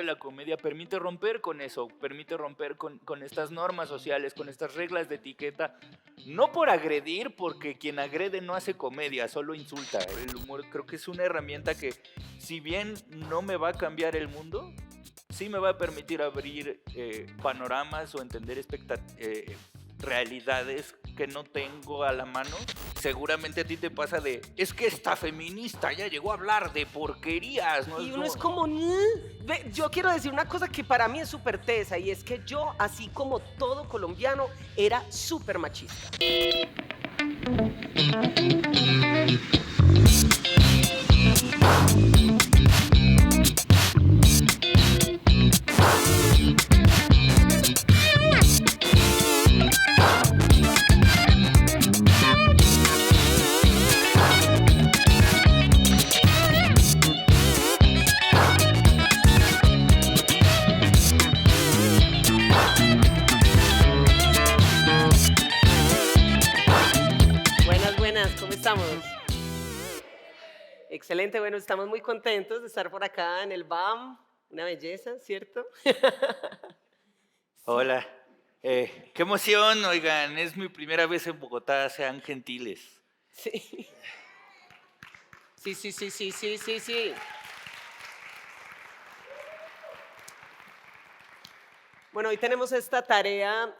la comedia permite romper con eso, permite romper con estas normas sociales, con estas reglas de etiqueta, no por agredir, porque quien agrede no hace comedia, solo insulta. El humor creo que es una herramienta que, si bien no me va a cambiar el mundo, sí me va a permitir abrir panoramas o entender realidades que no tengo a la mano. Seguramente a ti te pasa de, es que esta feminista ya llegó a hablar de porquerías, ¿no? Es Y uno es como, como, Ve, yo quiero decir una cosa que para mí es súper tesa y es que yo, así como todo colombiano, era súper machista. Buenas, buenas, ¿cómo estamos? Excelente, bueno, estamos muy contentos de estar por acá en el BAM, una belleza, ¿cierto? Sí, hola, qué emoción, oigan, es mi primera vez en Bogotá, sean gentiles. sí, sí, sí, sí, sí, sí, sí, sí. Bueno, hoy tenemos esta tarea,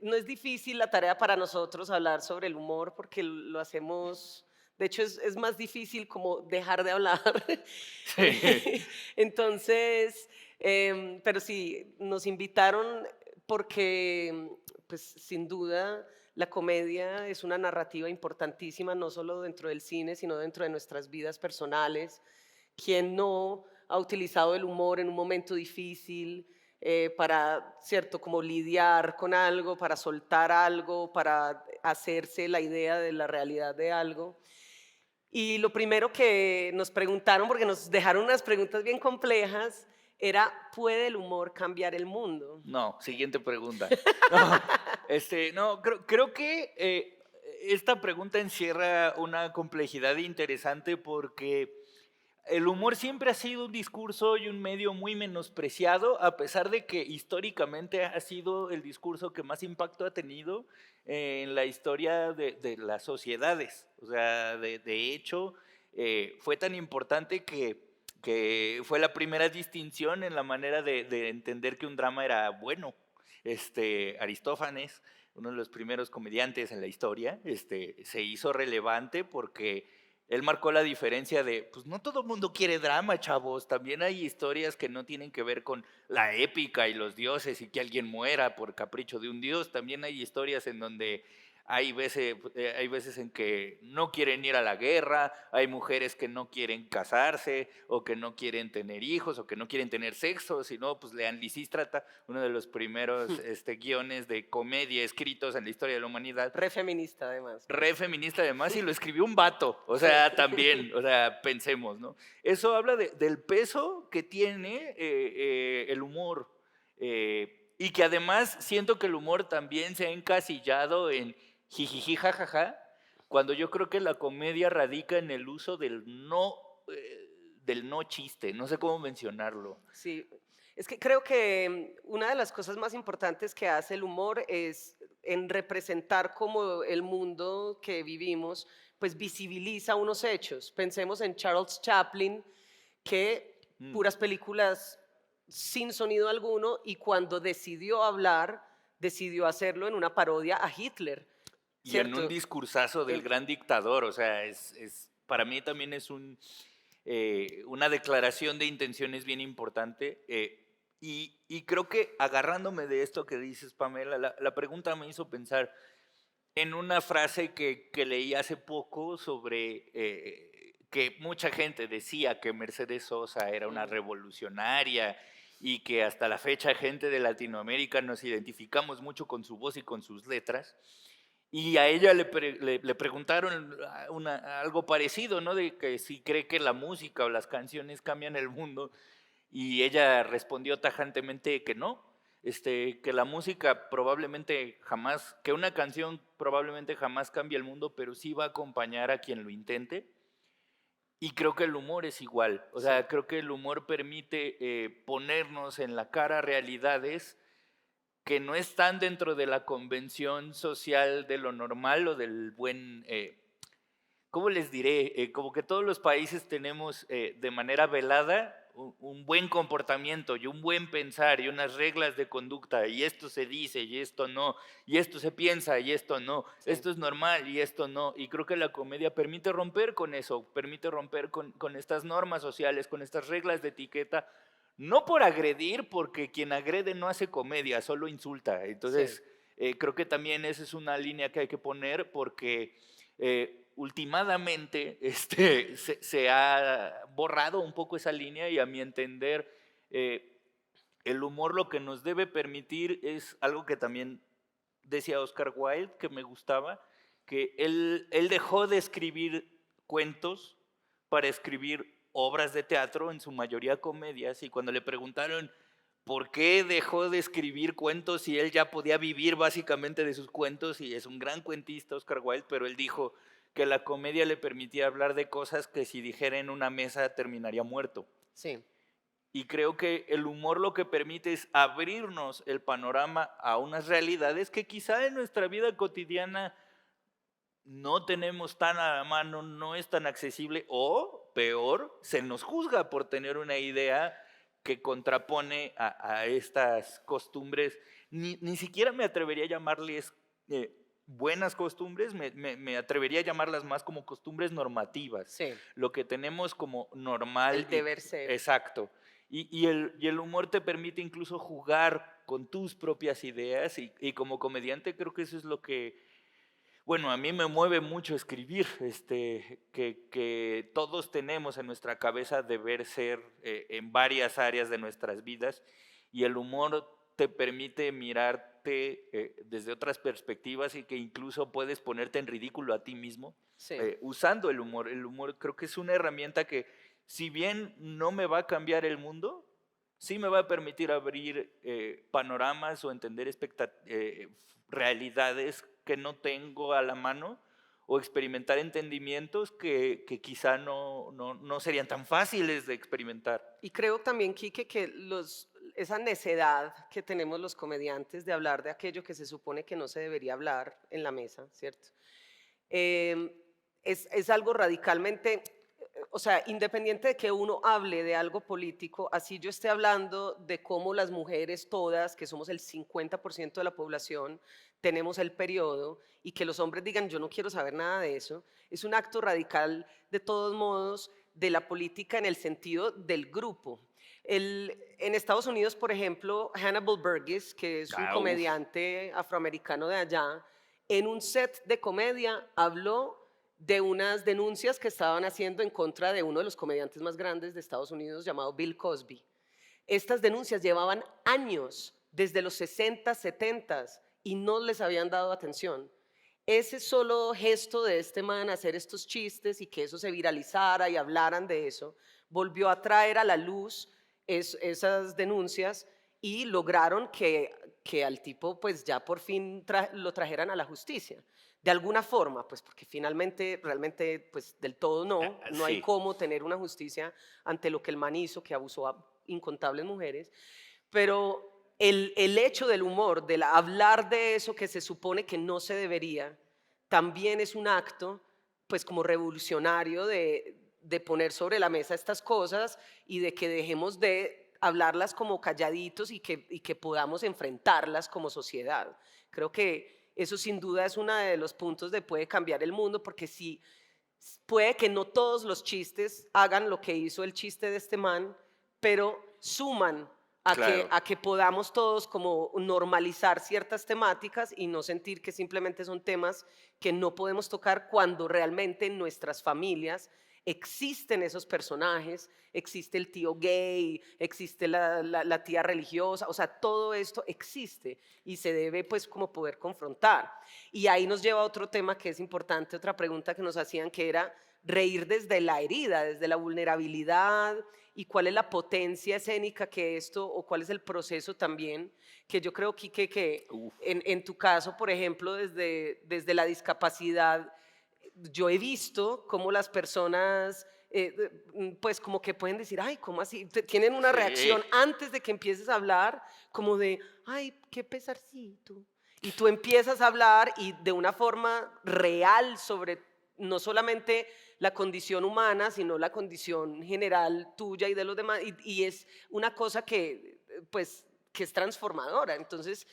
no es difícil la tarea para nosotros hablar sobre el humor porque lo hacemos, de hecho es más difícil como dejar de hablar. Sí. Entonces, pero sí, nos invitaron porque, pues sin duda, la comedia es una narrativa importantísima, no solo dentro del cine, sino dentro de nuestras vidas personales. ¿Quién no ha utilizado el humor en un momento difícil? Para, ¿cierto? Como lidiar con algo, para soltar algo, para hacerse la idea de la realidad de algo. Y lo primero que nos preguntaron, porque nos dejaron unas preguntas bien complejas, era, ¿puede el humor cambiar el mundo? No, siguiente pregunta. No, no, creo que esta pregunta encierra una complejidad interesante porque el humor siempre ha sido un discurso y un medio muy menospreciado, a pesar de que históricamente ha sido el discurso que más impacto ha tenido en la historia de las sociedades. O sea, de hecho, fue tan importante que fue la primera distinción en la manera de entender que un drama era bueno. Aristófanes, uno de los primeros comediantes en la historia, se hizo relevante porque él marcó la diferencia de, pues no todo el mundo quiere drama, chavos, también hay historias que no tienen que ver con la épica y los dioses y que alguien muera por capricho de un dios, también hay historias en donde hay veces en que no quieren ir a la guerra, hay mujeres que no quieren casarse o que no quieren tener hijos o que no quieren tener sexo, sino pues lean Lisístrata, uno de los primeros guiones de comedia escritos en la historia de la humanidad, Re feminista además. re feminista además, y lo escribió un vato, o Sí. sea, también, o sea, pensemos, ¿no? Eso habla del peso que tiene el humor, y que además siento que el humor también se ha encasillado en jijiji, jajaja, cuando yo creo que la comedia radica en el uso del no chiste, no sé cómo mencionarlo. Sí, es que creo que una de las cosas más importantes que hace el humor es en representar como el mundo que vivimos, pues visibiliza unos hechos. Pensemos en Charles Chaplin, que Mm. puras películas sin sonido alguno y cuando decidió hablar, decidió hacerlo en una parodia a Hitler, Y en un ¿cierto? discursazo del En- gran dictador, o sea, para mí también es una declaración de intenciones bien importante. Y creo que agarrándome de esto que dices, Pamela, la pregunta me hizo pensar en una frase que leí hace poco sobre que mucha gente decía que Mercedes Sosa era una Mm. revolucionaria y que hasta la fecha gente de Latinoamérica nos identificamos mucho con su voz y con sus letras. Y a ella le preguntaron algo parecido, ¿no? De que si cree que la música o las canciones cambian el mundo. Y ella respondió tajantemente que no, que la música probablemente jamás, que una canción probablemente jamás cambie el mundo, pero sí va a acompañar a quien lo intente. Y creo que el humor es igual, o Sí, sea, creo que el humor permite ponernos en la cara realidades que no están dentro de la convención social de lo normal o del buen, ¿cómo les diré? Como que todos los países tenemos de manera velada un buen comportamiento y un buen pensar y unas reglas de conducta y esto se dice y esto no, y esto se piensa y esto no, sí, esto es normal y esto no. Y creo que la comedia permite romper con eso, permite romper con estas normas sociales, con estas reglas de etiqueta, no por agredir, porque quien agrede no hace comedia, solo insulta. sí. Entonces, creo que también esa es una línea que hay que poner porque últimamente se ha borrado un poco esa línea y a mi entender eh, el humor lo que nos debe permitir es algo que también decía Oscar Wilde, que me gustaba, que él dejó de escribir cuentos para escribir obras de teatro, en su mayoría comedias, y cuando le preguntaron por qué dejó de escribir cuentos si él ya podía vivir básicamente de sus cuentos, y es un gran cuentista Oscar Wilde, pero él dijo que la comedia le permitía hablar de cosas que si dijera en una mesa terminaría muerto. Sí. Y creo que el humor lo que permite es abrirnos el panorama a unas realidades que quizá en nuestra vida cotidiana no tenemos tan a la mano, no es tan accesible o, peor, se nos juzga por tener una idea que contrapone a estas costumbres. Ni siquiera me atrevería a llamarles buenas costumbres, me atrevería a llamarlas más como costumbres normativas. Sí, Lo que tenemos como normal el y deber ser. exacto. Y el humor te permite incluso jugar con tus propias ideas y como comediante creo que eso es lo que bueno, a mí me mueve mucho escribir, que todos tenemos en nuestra cabeza deber ser en varias áreas de nuestras vidas y el humor te permite mirarte desde otras perspectivas y que incluso puedes ponerte en ridículo a ti mismo Sí. usando el humor. El humor creo que es una herramienta que si bien no me va a cambiar el mundo, sí me va a permitir abrir panoramas o entender realidades que no tengo a la mano o experimentar entendimientos que quizá no serían tan fáciles de experimentar. Y creo también, Quique, que esa necedad que tenemos los comediantes de hablar de aquello que se supone que no se debería hablar en la mesa, ¿cierto? Em, es algo radicalmente, o sea, independiente de que uno hable de algo político, así yo esté hablando de cómo las mujeres todas, que somos el 50% de la población, tenemos el periodo y que los hombres digan yo no quiero saber nada de eso, es un acto radical de todos modos de la política en el sentido del grupo. En Estados Unidos, por ejemplo, Hannibal Burgess, que es un Ah, uf, comediante afroamericano de allá, en un set de comedia habló de unas denuncias que estaban haciendo en contra de uno de los comediantes más grandes de Estados Unidos llamado Bill Cosby. Estas denuncias llevaban años, desde los 60, 70 y no les habían dado atención. Ese solo gesto de este man hacer estos chistes y que eso se viralizara y hablaran de eso, volvió a traer a la luz esas denuncias y lograron que al tipo pues ya por fin lo trajeran a la justicia. De alguna forma, pues porque finalmente, realmente, pues del todo no hay sí, cómo tener una justicia ante lo que el man hizo, que abusó a incontables mujeres, pero el hecho del humor, de hablar de eso que se supone que no se debería, también es un acto, pues como revolucionario de poner sobre la mesa estas cosas y de que dejemos de hablarlas como calladitos y que podamos enfrentarlas como sociedad. Creo que eso sin duda es uno de los puntos de puede cambiar el mundo, porque si puede que no todos los chistes hagan lo que hizo el chiste de este man, pero suman a que, claro. a que podamos todos como normalizar ciertas temáticas y no sentir que simplemente son temas que no podemos tocar cuando realmente en nuestras familias existen esos personajes, existe el tío gay, existe la tía religiosa, o sea, todo esto existe y se debe pues como poder confrontar. Y ahí nos lleva a otro tema que es importante, otra pregunta que nos hacían, que era reír desde la herida, desde la vulnerabilidad, y cuál es la potencia escénica que esto, o cuál es el proceso también, que yo creo, Quique, que Uf, en tu caso, por ejemplo, desde la discapacidad, yo he visto cómo las personas pues como que pueden decir, ay, ¿cómo así? Tienen una Sí. reacción antes de que empieces a hablar, como de, ay, qué pesarcito. Y tú empiezas a hablar y de una forma real sobre no solamente la condición humana, sino la condición general tuya y de los demás. Y es una cosa que, pues, que es transformadora. Entonces,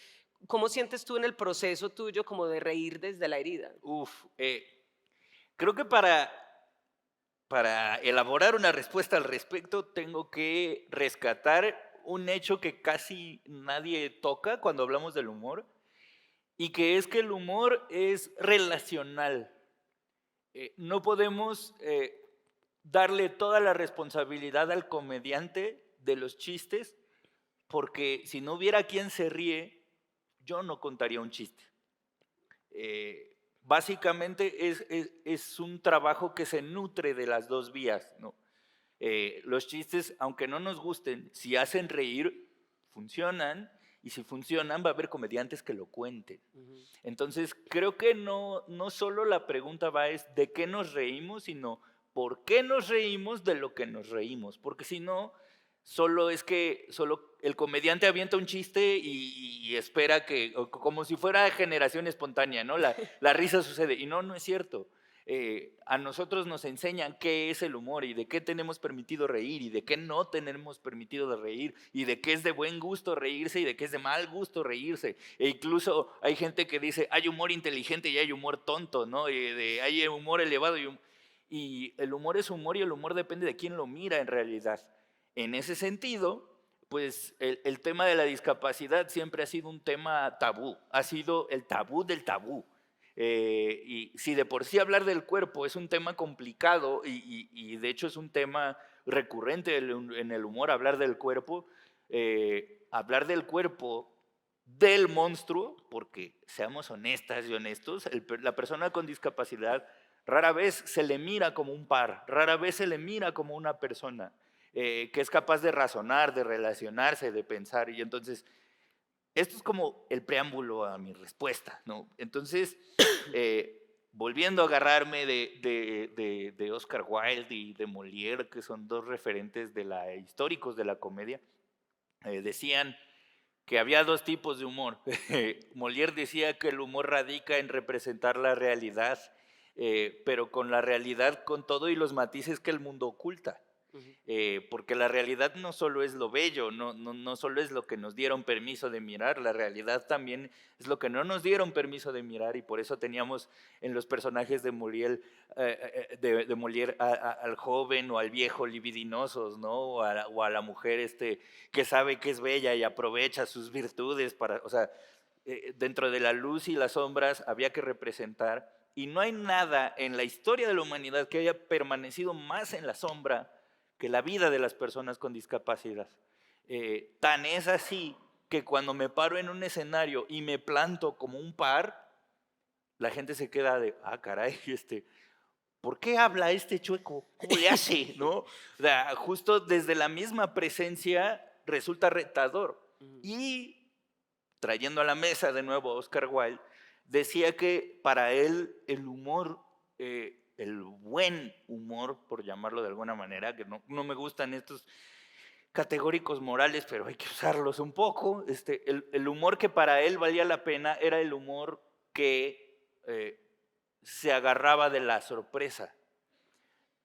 ¿cómo sientes tú en el proceso tuyo como de reír desde la herida? Uf, creo que para elaborar una respuesta al respecto tengo que rescatar un hecho que casi nadie toca cuando hablamos del humor, y que es que el humor es relacional. No podemos darle toda la responsabilidad al comediante de los chistes, porque si no hubiera quien se ríe, yo no contaría un chiste. Básicamente es un trabajo que se nutre de las dos vías, ¿no? Los chistes, aunque no nos gusten, si hacen reír, funcionan, y si funcionan va a haber comediantes que lo cuenten. Ujú. Entonces, creo que no solo la pregunta va es de qué nos reímos, sino por qué nos reímos de lo que nos reímos. Porque si no, solo es que solo el comediante avienta un chiste y espera que, como si fuera generación espontánea, ¿no? La risa sucede. Y no, no es cierto. A nosotros nos enseñan qué es el humor y de qué tenemos permitido reír y de qué no tenemos permitido de reír y de qué es de buen gusto reírse y de qué es de mal gusto reírse. E incluso hay gente que dice, hay humor inteligente y hay humor tonto, ¿no? Hay humor elevado y el humor es humor y el humor depende de quién lo mira en realidad. En ese sentido, pues el tema de la discapacidad siempre ha sido un tema tabú, ha sido el tabú del tabú. Y si de por sí hablar del cuerpo es un tema complicado y de hecho es un tema recurrente en el humor, hablar del cuerpo del monstruo, porque seamos honestas y honestos, la persona con discapacidad rara vez se le mira como un par, rara vez se le mira como una persona que es capaz de razonar, de relacionarse, de pensar. Y entonces, esto es como el preámbulo a mi respuesta, ¿no? Entonces, volviendo a agarrarme de Oscar Wilde y de Molière, que son dos referentes históricos de la comedia, decían que había dos tipos de humor. Molière decía que el humor radica en representar la realidad, pero con la realidad con todo y los matices que el mundo oculta. Ujú. Porque la realidad no solo es lo bello, no solo es lo que nos dieron permiso de mirar, la realidad también es lo que no nos dieron permiso de mirar y por eso teníamos en los personajes de Molière, de Molière al joven o al viejo libidinosos, ¿no? O a la mujer que sabe que es bella y aprovecha sus virtudes para, o sea, dentro de la luz y las sombras había que representar y no hay nada en la historia de la humanidad que haya permanecido más en la sombra que la vida de las personas con discapacidad. Tan es así que cuando me paro en un escenario y me planto como un par, la gente se queda de, ah, caray, ¿por qué habla este chueco? ¿Cómo le hace? ¿No? O sea, justo desde la misma presencia resulta retador. Ujú. Y trayendo a la mesa de nuevo a Oscar Wilde, decía que para él el humor, el buen humor, por llamarlo de alguna manera, que no me gustan estos categóricos morales, pero hay que usarlos un poco, el humor que para él valía la pena era el humor que se agarraba de la sorpresa,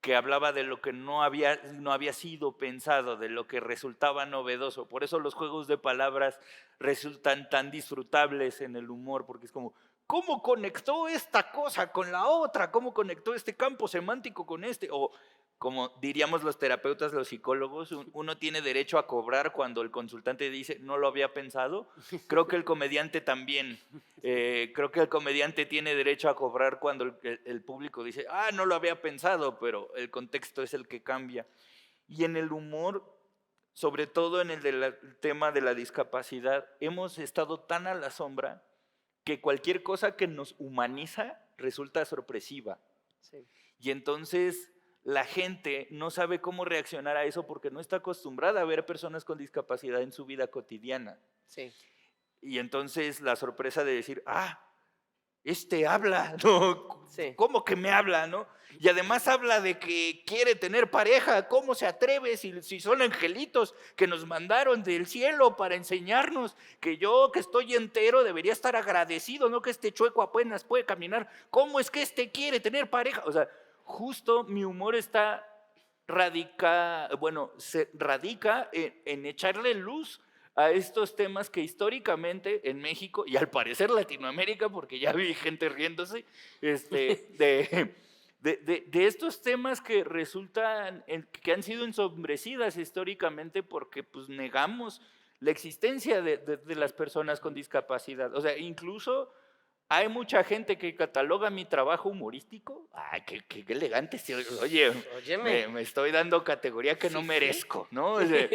que hablaba de lo que no había sido pensado, de lo que resultaba novedoso. Por eso los juegos de palabras resultan tan disfrutables en el humor, porque es como, ¿cómo conectó esta cosa con la otra? ¿Cómo conectó este campo semántico con este? O como diríamos los terapeutas, los psicólogos, uno tiene derecho a cobrar cuando el consultante dice, no lo había pensado. Creo que el comediante también. Creo que el comediante tiene derecho a cobrar cuando el público dice, ah, no lo había pensado, pero el contexto es el que cambia. Y en el humor, sobre todo en el tema de la discapacidad, hemos estado tan a la sombra que cualquier cosa que nos humaniza resulta sorpresiva. Sí, Y entonces la gente no sabe cómo reaccionar a eso porque no está acostumbrada a ver personas con discapacidad en su vida cotidiana. sí. Y entonces la sorpresa de decir, ah, habla, ¿no? Sí. ¿Cómo que me habla, no? Y además habla de que quiere tener pareja. ¿Cómo se atreve si son angelitos que nos mandaron del cielo para enseñarnos que yo, que estoy entero, debería estar agradecido, no que este chueco apenas puede caminar? ¿Cómo es que quiere tener pareja? O sea, justo mi humor se radica en echarle luz a estos temas que históricamente en México y al parecer Latinoamérica, porque ya vi gente riéndose, de estos temas que resultan, que han sido ensombrecidas históricamente porque pues negamos la existencia de las personas con discapacidad. O sea, incluso hay mucha gente que cataloga mi trabajo humorístico. Ay, qué elegante. Sí, oye, Óyeme. me estoy dando categoría que no Sí, sí. merezco, ¿no? O sea,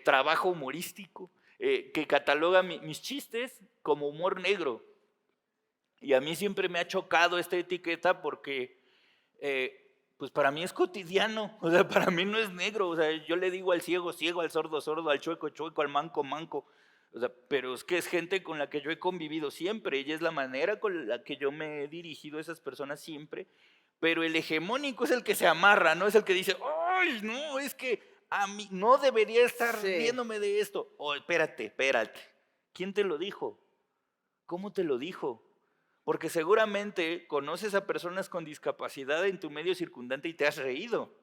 trabajo humorístico, que cataloga mis chistes como humor negro. Y a mí siempre me ha chocado esta etiqueta porque, pues para mí es cotidiano, o sea, para mí no es negro, o sea, yo le digo al ciego, ciego, al sordo, sordo, al chueco, chueco, al manco, manco, o sea, pero es que es gente con la que yo he convivido siempre, y es la manera con la que yo me he dirigido a esas personas siempre, pero el hegemónico es el que se amarra, ¿no? Es el que dice, ¡ay, no, es que a mí no debería estar Sí. riéndome de esto! Oh, espérate, ¿quién te lo dijo? ¿Cómo te lo dijo? Porque seguramente conoces a personas con discapacidad en tu medio circundante y te has reído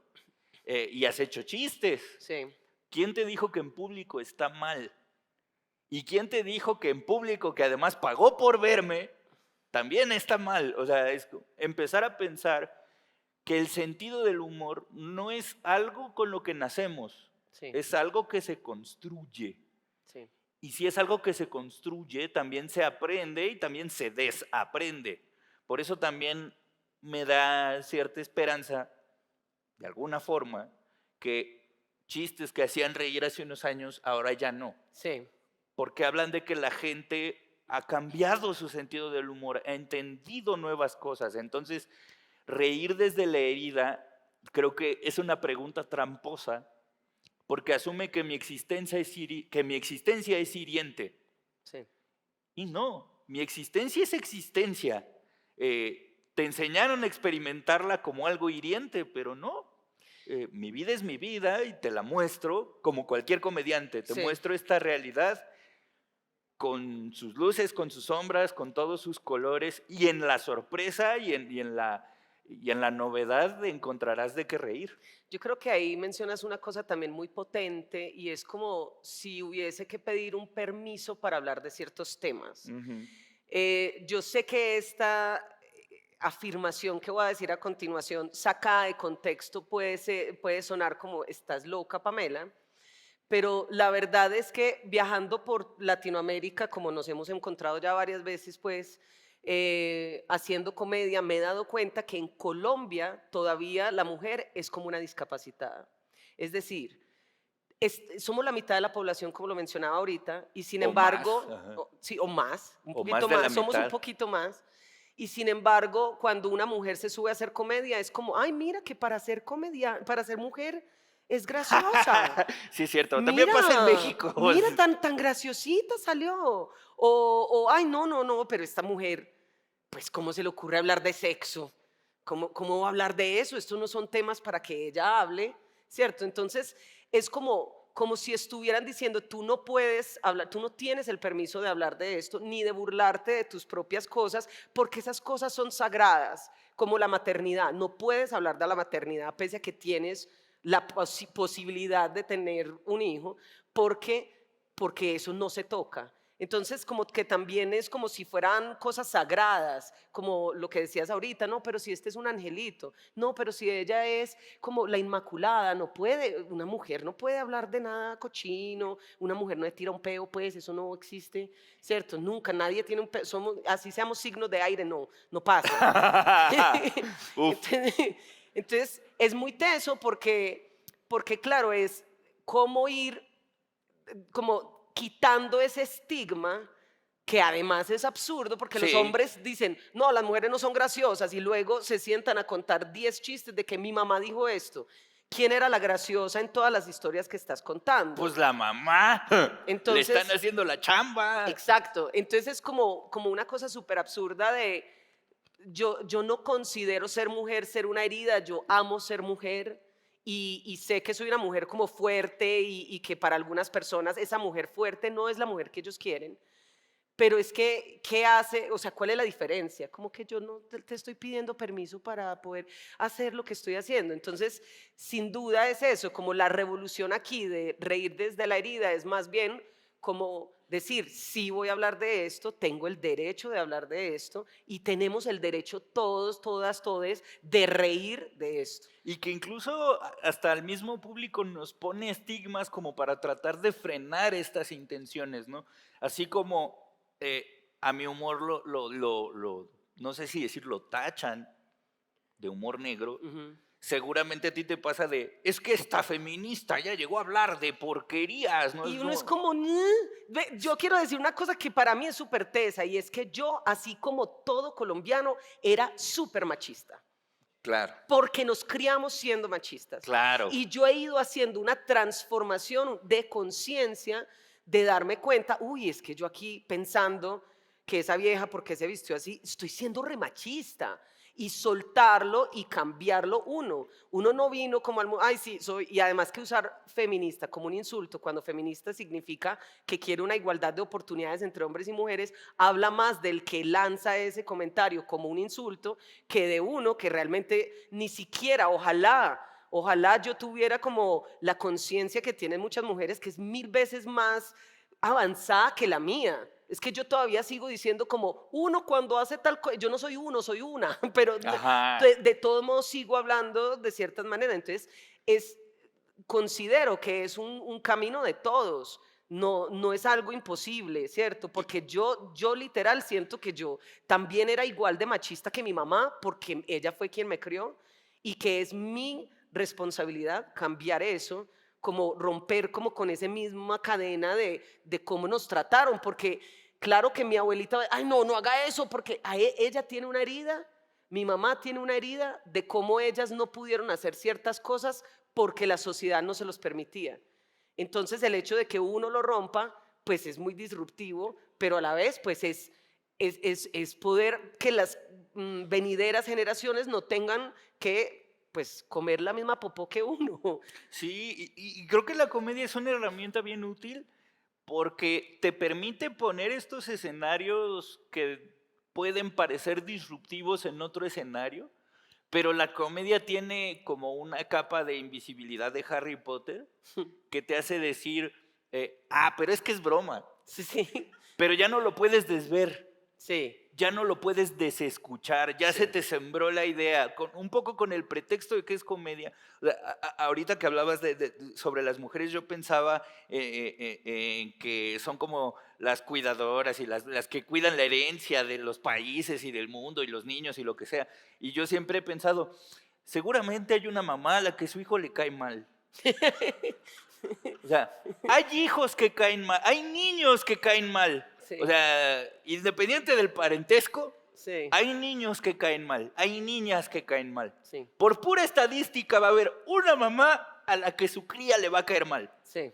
y has hecho chistes. Sí. ¿Quién te dijo que en público está mal? ¿Y quién te dijo que en público, que además pagó por verme, también está mal? O sea, es empezar a pensar que el sentido del humor no es algo con lo que nacemos, Sí. es algo que se construye. Sí. Y si es algo que se construye, también se aprende y también se desaprende. Por eso también me da cierta esperanza, de alguna forma, que chistes que hacían reír hace unos años, ahora ya no. Sí. Porque hablan de que la gente ha cambiado su sentido del humor, ha entendido nuevas cosas. Entonces, reír desde la herida, creo que es una pregunta tramposa, porque asume que mi existencia es hiriente. Sí. Y no, mi existencia es existencia. Te enseñaron a experimentarla como algo hiriente, pero no. Mi vida es mi vida y te la muestro como cualquier comediante. Te Sí. muestro esta realidad con sus luces, con sus sombras, con todos sus colores, y en la sorpresa y en la novedad encontrarás de qué reír. Yo creo que ahí mencionas una cosa también muy potente y es como si hubiese que pedir un permiso para hablar de ciertos temas. Ujú. Yo sé que esta afirmación que voy a decir a continuación, sacada de contexto, puede sonar como estás loca, Pamela, pero la verdad es que viajando por Latinoamérica, como nos hemos encontrado ya varias veces, pues haciendo comedia, me he dado cuenta que en Colombia todavía la mujer es como una discapacitada. Es decir, somos la mitad de la población, como lo mencionaba ahorita, y sin O más, embargo, ajá. sí, o más, un O más poquito de la más, somos un mitad. poquito más. Y sin embargo, cuando una mujer se sube a hacer comedia, es como, ay, mira que para ser comedia, para ser mujer es graciosa. Sí, es cierto. También pasa en Mira, México. mira, tan graciosita salió. Ay, no, pero esta mujer, pues, ¿cómo se le ocurre hablar de sexo? ¿Cómo va a hablar de eso? Estos no son temas para que ella hable, ¿cierto? Entonces, es como si estuvieran diciendo, tú no puedes hablar, tú no tienes el permiso de hablar de esto, ni de burlarte de tus propias cosas, porque esas cosas son sagradas, como la maternidad. No puedes hablar de la maternidad pese a que tienes la posibilidad de tener un hijo, porque eso no se toca. Entonces, como que también es como si fueran cosas sagradas, como lo que decías ahorita, no, pero si este es un angelito, no, pero si ella es como la Inmaculada, no puede, una mujer no puede hablar de nada cochino, una mujer no le tira un peo, pues eso no existe, ¿cierto? Nunca, nadie tiene un peo, así seamos signos de aire, no pasa. Uf. Entonces, es muy teso porque claro, es cómo ir como quitando ese estigma que además es absurdo porque los Sí. hombres dicen, no, las mujeres no son graciosas y luego se sientan a contar 10 chistes de que mi mamá dijo esto. ¿quién era la graciosa en todas las historias que estás contando? Pues la mamá. Le Entonces, están haciendo la chamba. exacto. Entonces es como una cosa súper absurda de yo no considero ser mujer ser una herida, yo amo ser mujer y sé que soy una mujer como fuerte y que para algunas personas esa mujer fuerte no es la mujer que ellos quieren. Pero es que, ¿qué hace? O sea, ¿cuál es la diferencia? Como que yo no te estoy pidiendo permiso para poder hacer lo que estoy haciendo. Entonces, sin duda es eso, como la revolución aquí de reír desde la herida es más bien como decir, sí voy a hablar de esto, tengo el derecho de hablar de esto y tenemos el derecho todos, todas, todes de reír de esto. Y que incluso hasta el mismo público nos pone estigmas como para tratar de frenar estas intenciones, ¿no? Así como a mi humor no sé si decirlo, tachan de humor negro. Ujú. Seguramente a ti te pasa de, es que esta feminista ya llegó a hablar de porquerías, ¿no? Y Es uno es como, como, "Ñe". Yo quiero decir una cosa que para mí es súper tesa y es que yo, así como todo colombiano, era súper machista. claro, Porque nos criamos siendo machistas. claro. Y yo he ido haciendo una transformación de conciencia de darme cuenta, uy, es que yo aquí pensando que esa vieja, porque se vistió así, estoy siendo remachista. Y soltarlo y cambiarlo uno. Uno no vino como al ay, sí, soy. Y además que usar feminista como un insulto, cuando feminista significa que quiere una igualdad de oportunidades entre hombres y mujeres, habla más del que lanza ese comentario como un insulto que de uno que realmente ni siquiera, ojalá yo tuviera como la conciencia que tienen muchas mujeres, que es 1000 veces más avanzada que la mía. Es que yo todavía sigo diciendo como uno cuando hace tal cosa, yo no soy uno, soy una, pero Ajá. de todos modos sigo hablando de ciertas maneras. Entonces, es, considero que es un camino de todos. No es algo imposible, ¿cierto? Porque yo literal siento que yo también era igual de machista que mi mamá, porque ella fue quien me crió, y que es mi responsabilidad cambiar eso, como romper como con esa misma cadena de cómo nos trataron, porque claro que mi abuelita, ay no haga eso, porque ella tiene una herida, mi mamá tiene una herida de cómo ellas no pudieron hacer ciertas cosas porque la sociedad no se los permitía. Entonces el hecho de que uno lo rompa, pues es muy disruptivo, pero a la vez, pues es poder que las venideras generaciones no tengan que pues comer la misma popó que uno. Sí, y creo que la comedia es una herramienta bien útil porque te permite poner estos escenarios que pueden parecer disruptivos en otro escenario, pero la comedia tiene como una capa de invisibilidad de Harry Potter que te hace decir, pero es que es broma, Sí, sí, pero ya no lo puedes desver, sí, ya no lo puedes desescuchar, ya se sí. te sembró la idea, un poco con el pretexto de que es comedia. O sea, ahorita que hablabas sobre las mujeres, yo pensaba en que son como las cuidadoras y las que cuidan la herencia de los países y del mundo y los niños y lo que sea. Y yo siempre he pensado, seguramente hay una mamá a la que su hijo le cae mal. O sea, hay hijos que caen mal, hay niños que caen mal. Sí, O sea, independiente del parentesco, sí, hay niños que caen mal, hay niñas que caen mal. sí, Por pura estadística va a haber una mamá a la que su cría le va a caer mal. sí,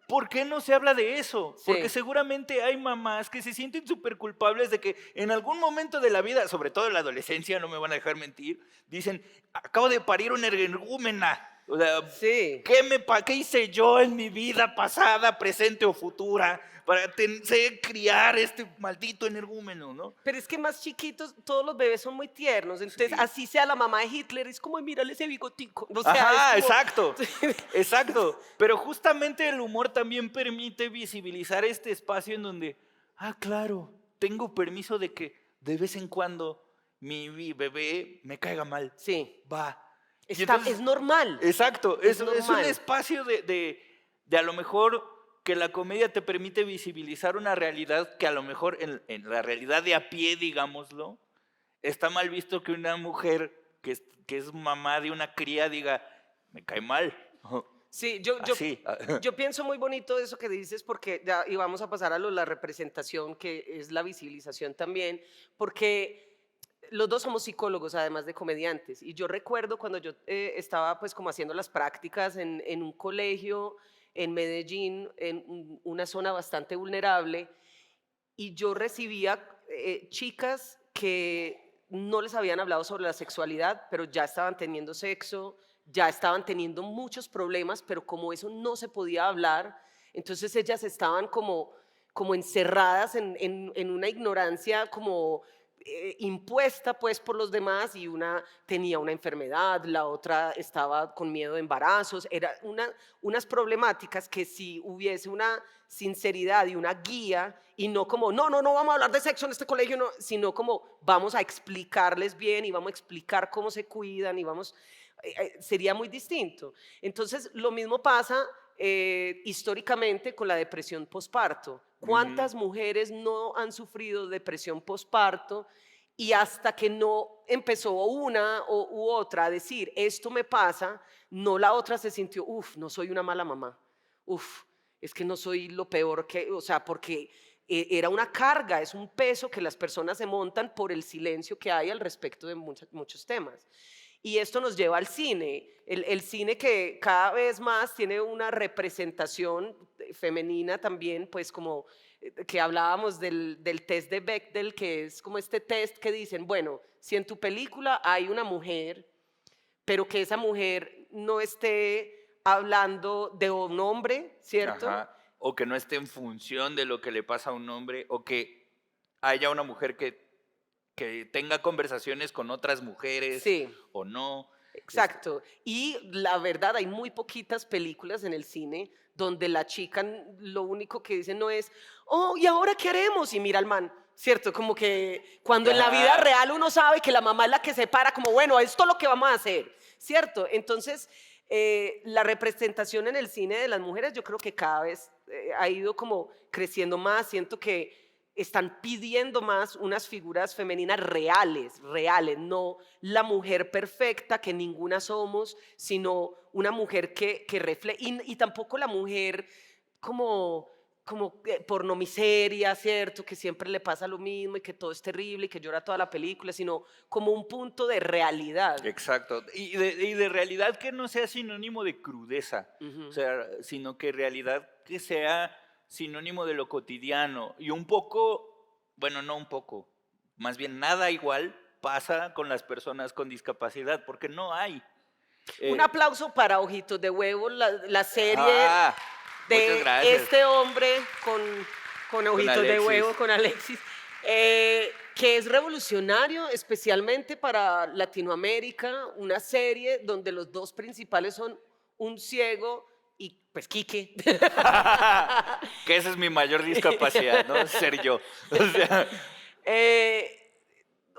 ¿Por qué no se habla de eso? Porque sí. seguramente hay mamás que se sienten súper culpables de que en algún momento de la vida, sobre todo en la adolescencia, no me van a dejar mentir, dicen, acabo de parir una energúmena. O sea, Sí. ¿qué hice yo en mi vida pasada, presente o futura para criar este maldito energúmeno, no? Pero es que más chiquitos, todos los bebés son muy tiernos. Entonces, Sí. así sea la mamá de Hitler, es como, "Ay, mírale ese bigotico". O sea, Ajá, es como, exacto, exacto. Pero justamente el humor también permite visibilizar este espacio en donde, claro, tengo permiso de que de vez en cuando mi bebé me caiga mal. sí, Va. Y es entonces, normal. exacto, Es es un normal. espacio de a lo mejor que la comedia te permite visibilizar una realidad que a lo mejor en la realidad de a pie, digámoslo, está mal visto que una mujer que es mamá de una cría diga, me cae mal. Sí, Así. yo pienso muy bonito eso que dices porque ya y vamos a pasar a la representación, que es la visibilización también, porque los dos somos psicólogos, además de comediantes. Y yo recuerdo cuando yo estaba pues como haciendo las prácticas en un colegio en Medellín, en una zona bastante vulnerable, y yo recibía chicas que no les habían hablado sobre la sexualidad, pero ya estaban teniendo sexo, ya estaban teniendo muchos problemas, pero como eso no se podía hablar, entonces ellas estaban como encerradas en una ignorancia como impuesta pues por los demás, y una tenía una enfermedad, la otra estaba con miedo de embarazos, eran unas problemáticas que si hubiese una sinceridad y una guía, y no como, no, no, no vamos a hablar de sexo en este colegio, no, sino como vamos a explicarles bien y vamos a explicar cómo se cuidan y vamos, sería muy distinto. Entonces, lo mismo pasa históricamente con la depresión posparto. Ujú. ¿Cuántas mujeres no han sufrido depresión posparto? Y hasta que no empezó una u otra a decir, esto me pasa, no la otra se sintió, uff, no soy una mala mamá, uff, es que no soy lo peor que, o sea, porque era una carga, es un peso que las personas se montan por el silencio que hay al respecto de muchos temas. Y esto nos lleva al cine, el cine que cada vez más tiene una representación femenina también, pues como que hablábamos del test de Bechdel, que es como este test que dicen, bueno, si en tu película hay una mujer, pero que esa mujer no esté hablando de un hombre, ¿cierto? Ajá. O que no esté en función de lo que le pasa a un hombre, o que haya una mujer que tenga conversaciones con otras mujeres Sí. o no. Este, Exacto. Y la verdad, hay muy poquitas películas en el cine donde la chica lo único que dice no es, oh, ¿y ahora qué haremos? Y mira al man, ¿cierto? Como que cuando en la vida ajá, real uno sabe que la mamá es la que se para, como, bueno, esto es lo que vamos a hacer, ¿cierto? Entonces, la representación en el cine de las mujeres yo creo que cada vez ha ido como creciendo más. Siento que están pidiendo más unas figuras femeninas reales, reales, no la mujer perfecta que ninguna somos, sino una mujer que refleja, y tampoco la mujer como pornomiseria, ¿cierto? Que siempre le pasa lo mismo y que todo es terrible y que llora toda la película, sino como un punto de realidad. exacto. Y de realidad que no sea sinónimo de crudeza, o Ujú. sea, sino que realidad que sea sinónimo de lo cotidiano. Y un poco, bueno, no un poco, más bien nada igual pasa con las personas con discapacidad, porque no hay. Un Eh, aplauso para Ojitos de Huevo, la serie ah, muchas de gracias. este hombre con Con Ojitos de Huevo, Alexis. con Alexis, que es revolucionario, especialmente para Latinoamérica, una serie donde los dos principales son un ciego y pues Quique. Que esa es mi mayor discapacidad, ¿no? Ser yo. O sea, Eh,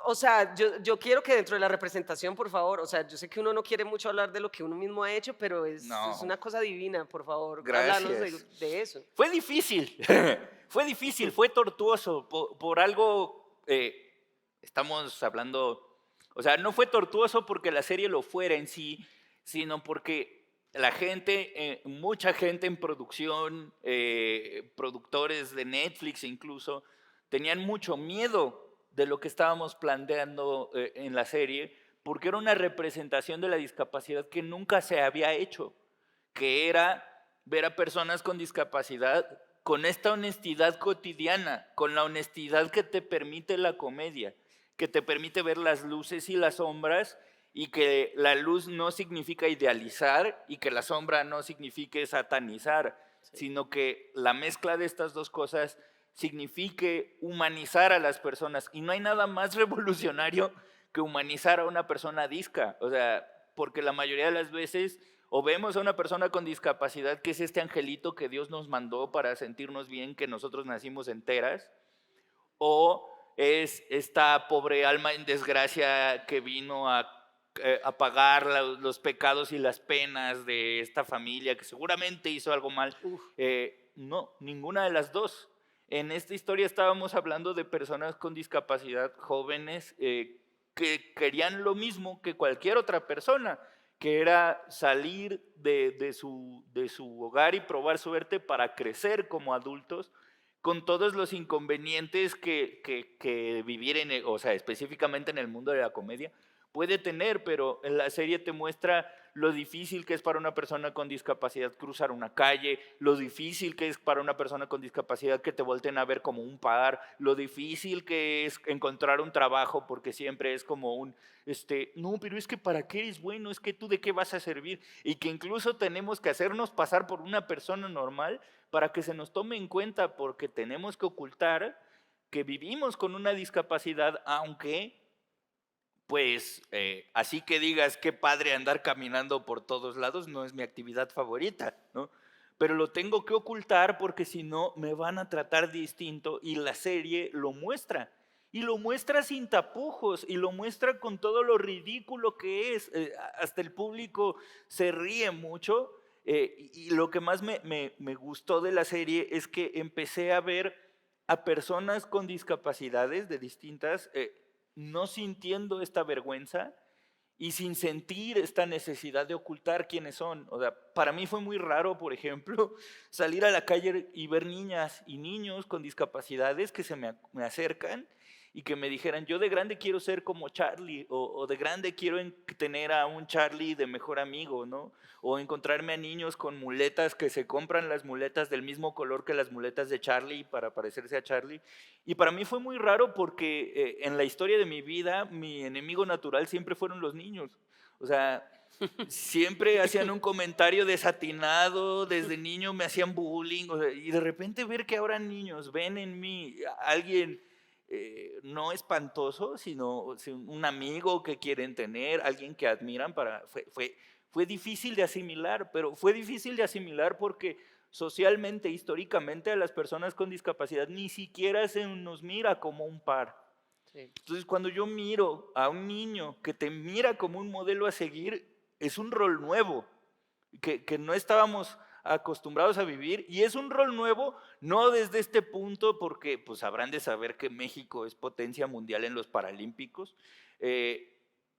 o sea, yo quiero que dentro de la representación, por favor, o sea, yo sé que uno no quiere mucho hablar de lo que uno mismo ha hecho, pero es no, una cosa divina, por favor, háblanos gracias. de eso. Fue difícil, fue difícil, fue tortuoso. Por algo estamos hablando, o sea, no fue tortuoso porque la serie lo fuera en sí, sino porque la gente, mucha gente en producción, productores de Netflix incluso, tenían mucho miedo de lo que estábamos planteando en la serie, porque era una representación de la discapacidad que nunca se había hecho, que era ver a personas con discapacidad con esta honestidad cotidiana, con la honestidad que te permite la comedia, que te permite ver las luces y las sombras, y que la luz no significa idealizar y que la sombra no signifique satanizar, Sí. sino que la mezcla de estas dos cosas signifique humanizar a las personas. Y no hay nada más revolucionario que humanizar a una persona disca, o sea, porque la mayoría de las veces o vemos a una persona con discapacidad que es este angelito que Dios nos mandó para sentirnos bien, que nosotros nacimos enteras, o es esta pobre alma en desgracia que vino a pagar los pecados y las penas de esta familia que seguramente hizo algo mal. Uf. No, ninguna de las dos. En esta historia estábamos hablando de personas con discapacidad, jóvenes, que querían lo mismo que cualquier otra persona, que era salir de su hogar y probar suerte para crecer como adultos con todos los inconvenientes que vivir o sea, específicamente en el mundo de la comedia puede tener, pero en la serie te muestra lo difícil que es para una persona con discapacidad cruzar una calle, lo difícil que es para una persona con discapacidad que te volteen a ver como un par, lo difícil que es encontrar un trabajo porque siempre es como no, pero es que ¿para qué eres bueno? Es que tú ¿de qué vas a servir? Y que incluso tenemos que hacernos pasar por una persona normal para que se nos tome en cuenta, porque tenemos que ocultar que vivimos con una discapacidad, aunque pues así que digas qué padre andar caminando por todos lados, no es mi actividad favorita, ¿no? Pero lo tengo que ocultar porque si no me van a tratar distinto, y la serie lo muestra. Y lo muestra sin tapujos, y lo muestra con todo lo ridículo que es. Hasta el público se ríe mucho. Y lo que más me gustó de la serie es que empecé a ver a personas con discapacidades de distintas, no sintiendo esta vergüenza y sin sentir esta necesidad de ocultar quiénes son. O sea, para mí fue muy raro, por ejemplo, salir a la calle y ver niñas y niños con discapacidades que me acercan y que me dijeran, yo de grande quiero ser como Charlie, o de grande quiero tener a un Charlie de mejor amigo, ¿no? O encontrarme a niños con muletas que se compran las muletas del mismo color que las muletas de Charlie para parecerse a Charlie. Y para mí fue muy raro porque en la historia de mi vida, mi enemigo natural siempre fueron los niños. O sea, siempre hacían un comentario desatinado, desde niño me hacían bullying, o sea, y de repente ver que ahora niños ven en mí a alguien no espantoso, sino un amigo que quieren tener, alguien que admiran, fue difícil de asimilar, pero fue difícil de asimilar porque socialmente, históricamente, a las personas con discapacidad ni siquiera se nos mira como un par. Sí. Entonces, cuando yo miro a un niño que te mira como un modelo a seguir, es un rol nuevo, que no estábamos acostumbrados a vivir, y es un rol nuevo, no desde este punto, porque pues habrán de saber que México es potencia mundial en los Paralímpicos,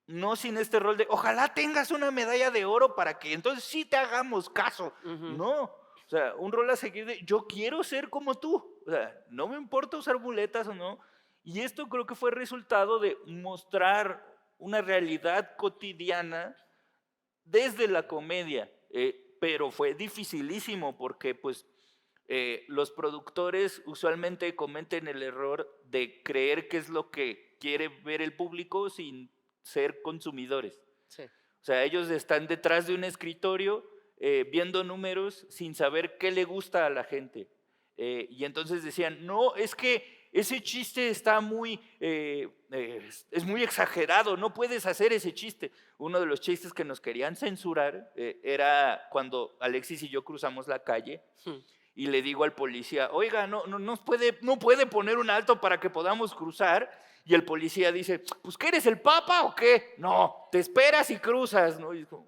no sin este rol de, ojalá tengas una medalla de oro para que entonces sí te hagamos caso, Ujú. no, o sea, un rol a seguir de, yo quiero ser como tú, o sea, no me importa usar muletas o no, y esto creo que fue resultado de mostrar una realidad cotidiana desde la comedia, pero fue dificilísimo porque pues los productores usualmente cometen el error de creer que es lo que quiere ver el público sin ser consumidores. Sí. O sea, ellos están detrás de un escritorio viendo números sin saber qué le gusta a la gente. Y entonces decían, no, es que ese chiste está es muy exagerado, no puedes hacer ese chiste. Uno de los chistes que nos querían censurar era cuando Alexis y yo cruzamos la calle Hmm. y le digo al policía, oiga, no puede poner un alto para que podamos cruzar. Y el policía dice, pues ¿qué eres el papa o qué? No, te esperas y cruzas, ¿no? Y es como,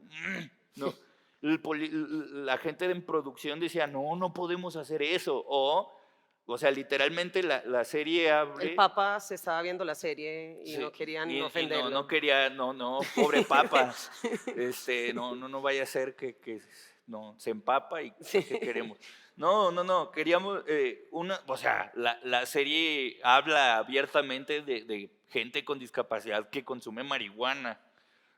no. La gente en producción decía, no podemos hacer eso. O sea, literalmente la serie El abre. Papa se estaba viendo la serie y Sí, no querían y no ofenderlo. quería, pobre papa, no vaya a ser que no, se empapa y Sí. ¿para qué queremos? No, queríamos, o sea, la serie habla abiertamente de gente con discapacidad que consume marihuana,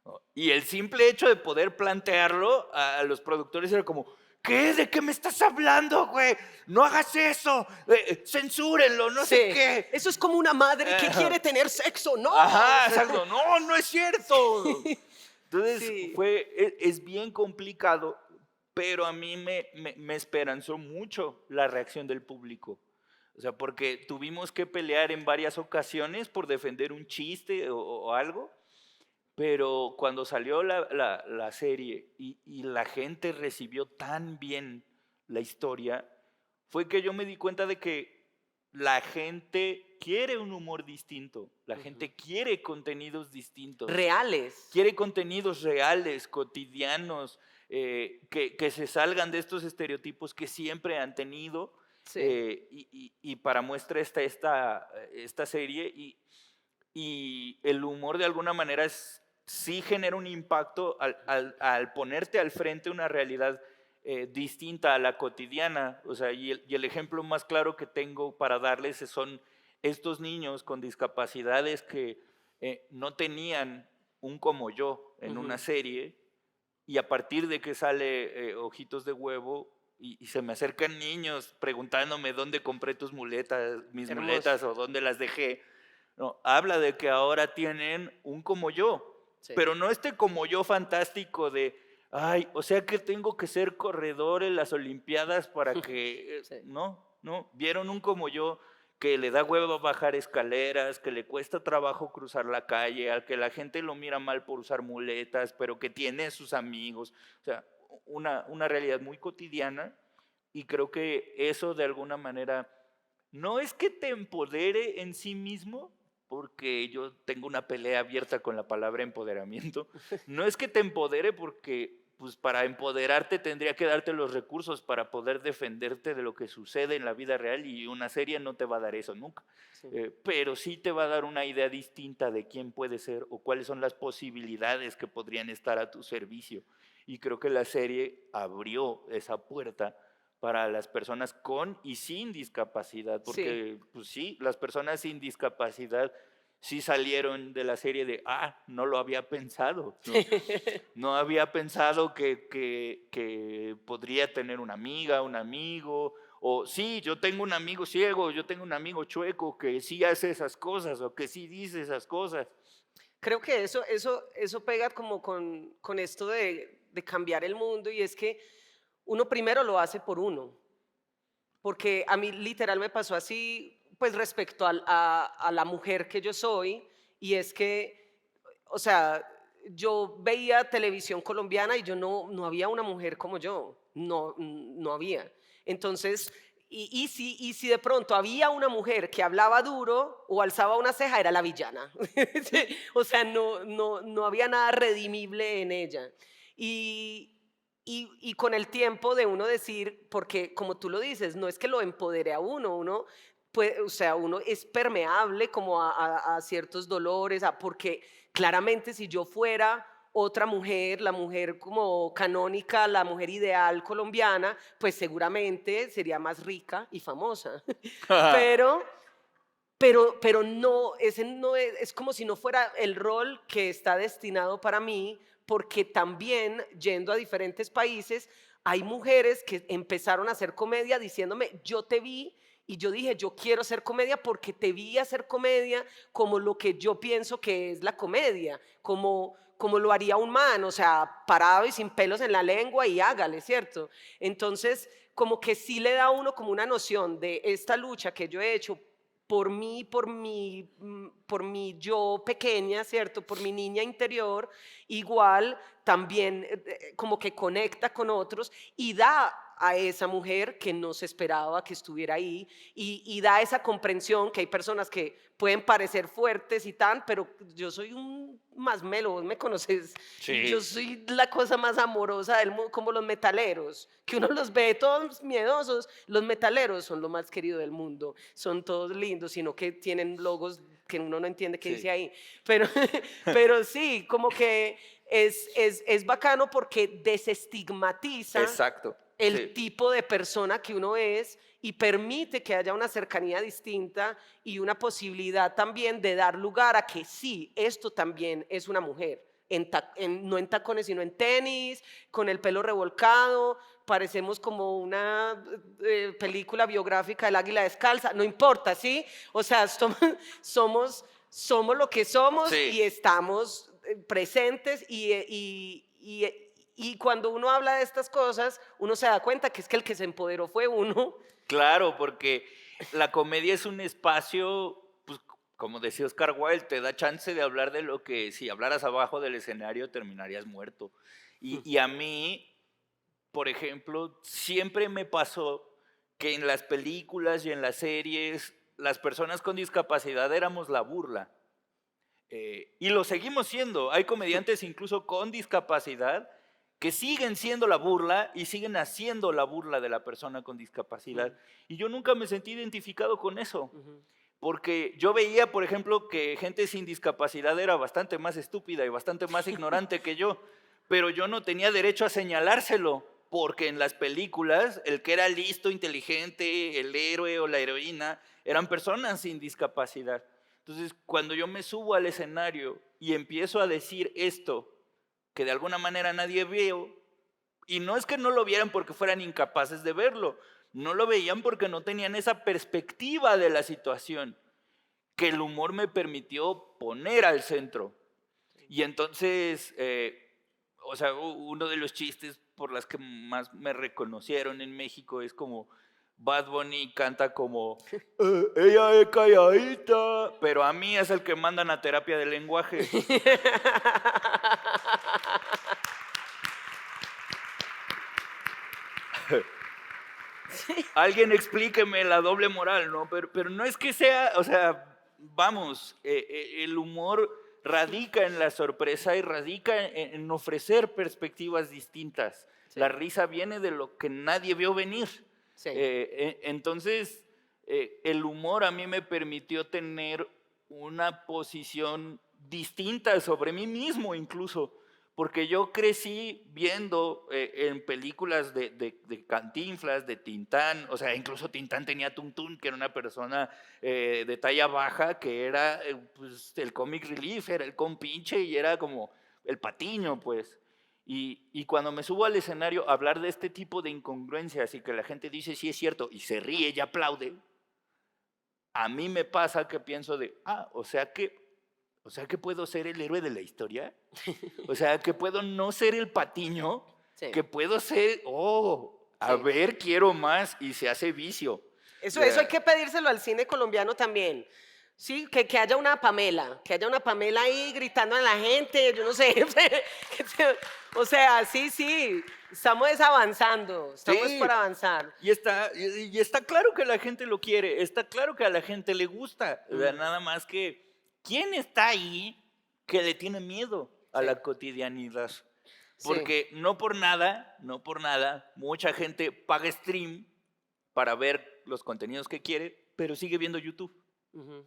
¿no? Y el simple hecho de poder plantearlo a los productores era como, ¿qué? ¿De qué me estás hablando, güey? No hagas eso, censúrenlo, no sé Sí. qué. Eso es como una madre que Ajá. quiere tener sexo, ¿no? Ajá, exacto. No es cierto. Entonces, Sí. es bien complicado, pero a mí me esperanzó mucho la reacción del público. O sea, porque tuvimos que pelear en varias ocasiones por defender un chiste o algo, pero cuando salió la serie y la gente recibió tan bien la historia, fue que yo me di cuenta de que la gente quiere un humor distinto, la Ujú. gente quiere contenidos distintos, Reales. quiere contenidos reales, cotidianos, que se salgan de estos estereotipos que siempre han tenido. Sí. Y para muestra está esta serie, y el humor de alguna manera sí genera un impacto al ponerte al frente una realidad distinta a la cotidiana. O sea, y el ejemplo más claro que tengo para darles son estos niños con discapacidades que no tenían un como yo en una Ujú. serie, y a partir de que sale Ojitos de Huevo y se me acercan niños preguntándome dónde compré mis Hermoso. muletas o dónde las dejé, no, habla de que ahora tienen un como yo, Sí. pero no este como yo fantástico de, ay, o sea que tengo que ser corredor en las Olimpiadas para que, Sí. no, vieron un como yo que le da huevo bajar escaleras, que le cuesta trabajo cruzar la calle, al que la gente lo mira mal por usar muletas, pero que tiene sus amigos, o sea, una realidad muy cotidiana, y creo que eso de alguna manera no es que te empodere en sí mismo, porque yo tengo una pelea abierta con la palabra empoderamiento, no es que te empodere porque pues para empoderarte tendría que darte los recursos para poder defenderte de lo que sucede en la vida real, y una serie no te va a dar eso nunca. Sí. Pero sí te va a dar una idea distinta de quién puede ser o cuáles son las posibilidades que podrían estar a tu servicio. Y creo que la serie abrió esa puerta para las personas con y sin discapacidad, Sí. porque pues sí, las personas sin discapacidad sí salieron de la serie de, no lo había pensado, no había pensado que podría tener una amiga, un amigo, o sí, yo tengo un amigo ciego, yo tengo un amigo chueco que sí hace esas cosas o que sí dice esas cosas. Creo que eso pega como con esto de cambiar el mundo, y es que uno primero lo hace por uno, porque a mí literal me pasó así, pues respecto a la mujer que yo soy, y es que, o sea, yo veía televisión colombiana y yo no había una mujer como yo, no había. Entonces, y si de pronto había una mujer que hablaba duro o alzaba una ceja, era la villana. Sí, o sea, no había nada redimible en ella. Y, y con el tiempo de uno decir, porque como tú lo dices, no es que lo empodere a uno puede, o sea, uno es permeable como a ciertos dolores, porque claramente si yo fuera otra mujer, la mujer como canónica, la mujer ideal colombiana, pues seguramente sería más rica y famosa. Pero, pero no, ese no es como si no fuera el rol que está destinado para mí, porque también yendo a diferentes países, hay mujeres que empezaron a hacer comedia diciéndome, yo te vi y yo dije, yo quiero hacer comedia porque te vi hacer comedia como lo que yo pienso que es la comedia, como lo haría un man, o sea, parado y sin pelos en la lengua y hágale, ¿cierto? Entonces, como que sí le da a uno como una noción de esta lucha que yo he hecho por mi yo pequeña, ¿cierto? Por mi niña interior, igual también como que conecta con otros y da a esa mujer que no se esperaba que estuviera ahí, y da esa comprensión que hay personas que pueden parecer fuertes y tan, pero yo soy un más melo, vos me conoces, y yo Sí. soy la cosa más amorosa del mundo, como los metaleros, que uno los ve todos miedosos, los metaleros son lo más querido del mundo, son todos lindos, sino que tienen logos que uno no entiende qué dice Sí, ahí, pero, pero sí, como que es bacano porque desestigmatiza exacto. el Sí. tipo de persona que uno es y permite que haya una cercanía distinta y una posibilidad también de dar lugar a que sí, esto también es una mujer, no en tacones, sino en tenis, con el pelo revolcado, parecemos como una película biográfica del águila descalza, no importa, ¿sí? O sea, somos lo que somos Sí, y estamos presentes y cuando uno habla de estas cosas, uno se da cuenta que es que el que se empoderó fue uno. claro, porque la comedia es un espacio, pues, como decía Oscar Wilde, te da chance de hablar de lo que si hablaras abajo del escenario terminarías muerto. Y a mí, por ejemplo, siempre me pasó que en las películas y en las series, las personas con discapacidad éramos la burla. Y lo seguimos siendo. Hay comediantes incluso con discapacidad que siguen siendo la burla y siguen haciendo la burla de la persona con discapacidad. Y yo nunca me sentí identificado con eso, porque yo veía, por ejemplo, que gente sin discapacidad era bastante más estúpida y bastante más ignorante que yo, pero yo no tenía derecho a señalárselo, porque en las películas el que era listo, inteligente, el héroe o la heroína, eran personas sin discapacidad. Entonces, cuando yo me subo al escenario y empiezo a decir esto, que de alguna manera nadie veo, y no es que no lo vieran porque fueran incapaces de verlo, no lo veían porque no tenían esa perspectiva de la situación que el humor me permitió poner al centro. Y entonces, o sea, uno de los chistes por las que más me reconocieron en México es como Bad Bunny canta como ella es calladita, pero a mí es el que mandan a terapia de lenguaje. Alguien explíqueme la doble moral, ¿no? Pero no es que sea, o sea, vamos, el humor radica en la sorpresa y radica en ofrecer perspectivas distintas. Sí. La risa viene de lo que nadie vio venir. Sí. Entonces, el humor a mí me permitió tener una posición distinta sobre mí mismo incluso, porque yo crecí viendo en películas de Cantinflas, de Tintán, o sea, incluso Tintán tenía Tuntún, que era una persona de talla baja, que era pues, el comic relief, era el compinche y era como el patiño, pues. Y cuando me subo al escenario a hablar de este tipo de incongruencias y que la gente dice sí es cierto y se ríe y aplaude, a mí me pasa que pienso de, o sea que puedo ser el héroe de la historia, o sea que puedo no ser el patiño, Sí. que puedo ser, a Sí. ver, quiero más y se hace vicio. Eso hay que pedírselo al cine colombiano también. Sí, que haya una Pamela, ahí gritando a la gente, yo no sé. O sea, sí, estamos avanzando, estamos Sí, por avanzar. y está claro que la gente lo quiere, está claro que a la gente le gusta, o sea, nada más que, ¿quién está ahí que le tiene miedo a Sí. la cotidianidad? Sí. Porque no por nada, mucha gente paga stream para ver los contenidos que quiere, pero sigue viendo YouTube. Ujú.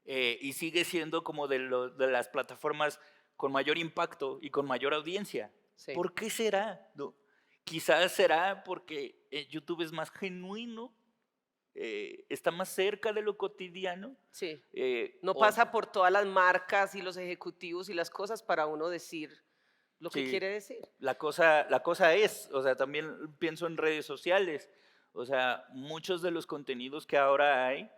Y sigue siendo como de las plataformas con mayor impacto y con mayor audiencia. Sí. ¿Por qué será? No, quizás será porque YouTube es más genuino, está más cerca de lo cotidiano. Sí. eh, No o- pasa por todas las marcas y los ejecutivos y las cosas para uno decir lo que sí, quiere decir. la cosa es, o sea, también pienso en redes sociales, o sea, muchos de los contenidos que ahora hay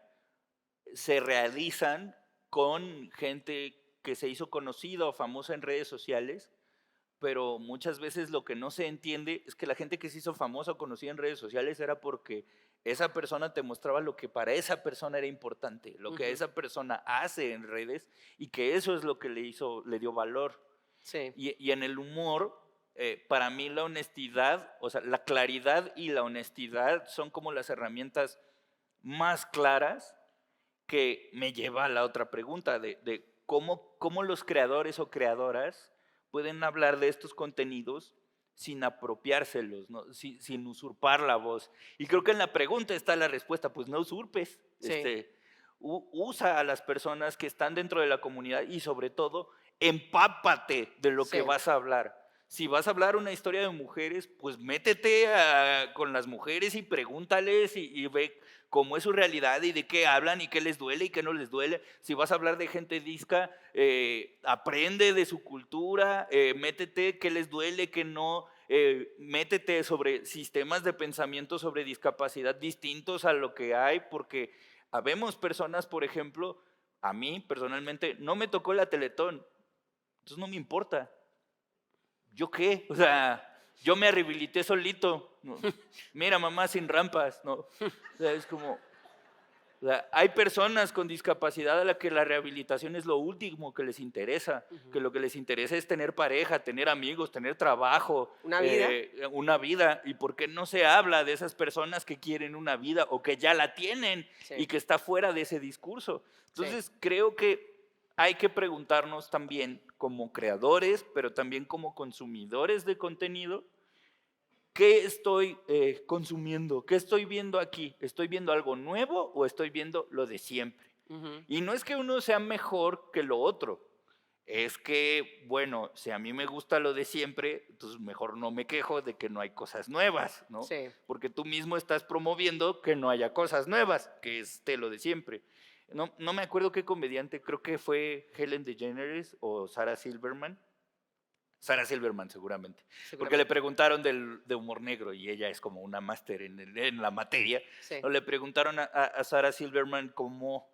se realizan con gente que se hizo conocida o famosa en redes sociales, pero muchas veces lo que no se entiende es que la gente que se hizo famosa o conocida en redes sociales era porque esa persona te mostraba lo que para esa persona era importante, lo que Ujú. esa persona hace en redes y que eso es lo que le dio valor. Sí. Y en el humor, para mí la honestidad, o sea, la claridad y la honestidad son como las herramientas más claras que me lleva a la otra pregunta de cómo los creadores o creadoras pueden hablar de estos contenidos sin apropiárselos, ¿no? Sin usurpar la voz. Y creo que en la pregunta está la respuesta, pues no usurpes, Sí. usa a las personas que están dentro de la comunidad y sobre todo empápate de lo que Sí. vas a hablar. Si vas a hablar una historia de mujeres, pues métete con las mujeres y pregúntales y ve cómo es su realidad y de qué hablan y qué les duele y qué no les duele. Si vas a hablar de gente disca, aprende de su cultura, métete qué les duele, qué no, métete sobre sistemas de pensamiento sobre discapacidad distintos a lo que hay, porque habemos personas, por ejemplo, a mí personalmente no me tocó la Teletón, entonces no me importa. ¿Yo qué? O sea, yo me rehabilité solito. ¿No? Mira, mamá sin rampas, ¿no? O sea, es como, o sea, hay personas con discapacidad a las que la rehabilitación es lo último que les interesa, que lo que les interesa es tener pareja, tener amigos, tener trabajo, ¿Una vida? una vida. ¿Y por qué no se habla de esas personas que quieren una vida o que ya la tienen Sí. y que está fuera de ese discurso? Sí. Entonces, creo que hay que preguntarnos también como creadores, pero también como consumidores de contenido, ¿qué estoy consumiendo? ¿Qué estoy viendo aquí? ¿Estoy viendo algo nuevo o estoy viendo lo de siempre? Ujú. Y no es que uno sea mejor que lo otro, es que, bueno, si a mí me gusta lo de siempre, entonces mejor no me quejo de que no hay cosas nuevas, ¿no? Sí. Porque tú mismo estás promoviendo que no haya cosas nuevas, que esté lo de siempre. No me acuerdo qué comediante, creo que fue Helen DeGeneres o Sarah Silverman. Sarah Silverman, seguramente. Porque le Seguramente. preguntaron de humor negro y ella es como una máster en la materia. Sí. ¿No? Le preguntaron a Sarah Silverman cómo